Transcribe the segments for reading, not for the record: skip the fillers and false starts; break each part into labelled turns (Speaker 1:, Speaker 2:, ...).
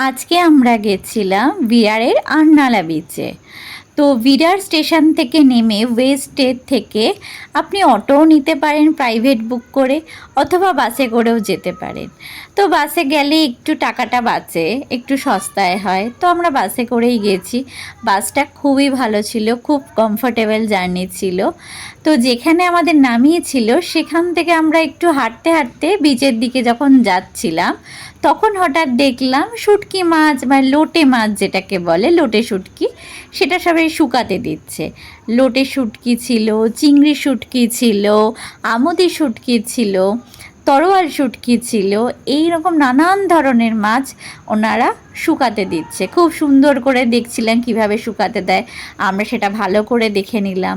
Speaker 1: আজকে আমরা গেছিলাম বিরারের আরনালা বিচে। তো বিরার স্টেশন থেকে নেমে ওয়েস্টের থেকে আপনি অটোও নিতে পারেন প্রাইভেট বুক করে, অথবা বাসে করেও যেতে পারেন। তো বাসে গেলে একটু টাকাটা বাঁচে, একটু সস্তায় হয়, তো আমরা বাসে করেই গেছি। বাসটা খুবই ভালো ছিল, খুব কমফোর্টেবল জার্নি ছিল। তো যেখানে আমাদের নামিয়েছিল সেখান থেকে আমরা একটু হাঁটতে হাঁটতে বিচের দিকে যখন যাচ্ছিলাম, তখন হঠাৎ দেখলাম শুটকি মাছ বা লোটে মাছ যেটাকে বলে, লোটে শুটকি, সেটা সবাই শুকাতে দিচ্ছে। লোটে শুটকি ছিল, চিংড়ি শুটকি ছিল, আমুদি শুটকি ছিল, তরোয়াল শুটকি ছিল, এই রকম নানান ধরনের মাছ ওনারা শুকাতে দিচ্ছে। খুব সুন্দর করে দেখছিলাম কিভাবে শুকাতে দেয়, আমরা সেটা ভালো করে দেখে নিলাম।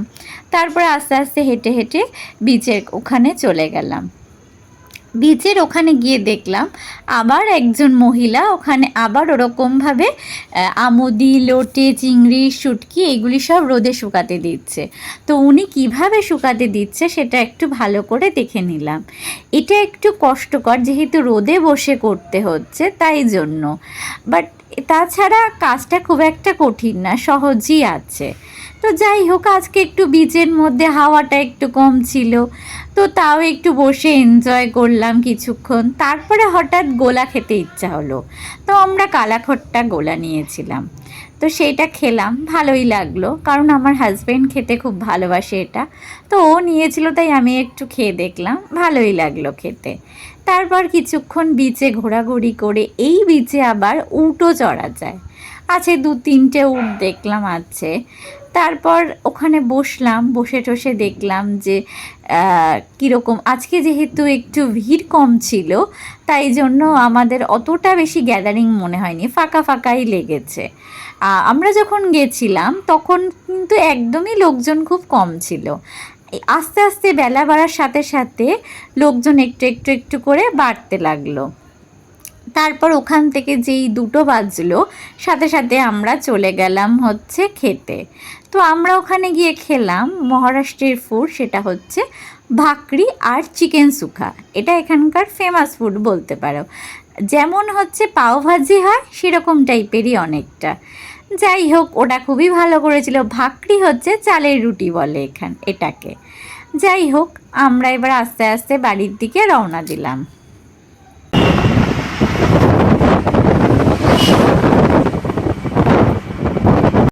Speaker 1: তারপরে আস্তে আস্তে হেঁটে হেঁটে বিচের ওখানে চলে গেলাম। বিচের ওখানে গিয়ে দেখলাম আবার একজন মহিলা ওখানে আবার ওরকমভাবে আমুদি, লোটে, চিংড়ি, শুটকি এগুলি সব রোদে শুকাতে দিচ্ছে। তো উনি কিভাবে শুকাতে দিচ্ছে সেটা একটু ভালো করে দেখে নিলাম। এটা একটু কষ্টকর, যেহেতু রোদে বসে করতে হচ্ছে তাই জন্য, বাট তাছাড়া কাজটা খুব একটা কঠিন না, সহজই আছে। তো যাই হোক, আজকে একটু বিচের মধ্যে হাওয়াটা একটু কম ছিল, তো তাও একটু বসে এনজয় করলাম কিছুক্ষণ। তারপরে হঠাৎ গোলা খেতে ইচ্ছা হলো, তো আমরা কালাখট্টা গোলা নিয়েছিলাম। তো সেইটা খেলাম, ভালোই লাগলো, কারণ আমার হাজব্যান্ড খেতে খুব ভালোবাসে এটা। তো ও নিয়েছিল তাই আমি একটু খেয়ে দেখলাম, ভালোই লাগলো খেতে। তারপর কিছুক্ষণ বিচে ঘোরাঘুরি করে, এই বিচে আবার উটও চড়া যায়, আছে 2-3টে উট দেখলাম আছে। তারপর ওখানে বসলাম, বসে টসে দেখলাম যে কীরকম, আজকে যেহেতু একটু ভিড় কম ছিল তাই জন্য আমাদের অতটা বেশি গ্যাদারিং মনে হয়নি, ফাঁকা ফাঁকাই লেগেছে। আমরা যখন গেছিলাম তখন কিন্তু একদমই লোকজন খুব কম ছিল। আস্তে আস্তে বেলা বাড়ার সাথে সাথে লোকজন একটু একটু একটু করে বাড়তে লাগলো। তারপর ওখান থেকে যেই 2টো বাজলো, সাথে সাথে আমরা চলে গেলাম হচ্ছে খেতে। তো আমরা ওখানে গিয়ে খেলাম মহারাষ্ট্রের ফুড, সেটা হচ্ছে ভাকরি আর চিকেন সুখা। এটা এখানকার ফেমাস ফুড বলতে পারো, যেমন হচ্ছে পাওভাজি হয় সেরকম টাইপেরই অনেকটা। যাই হোক, ওটা খুবই ভালো করেছিল। ভাকরি হচ্ছে চালের রুটি বলে এটাকে। যাই হোক, আমরা এবার আস্তে আস্তে বাড়ির দিকে রওনা দিলাম।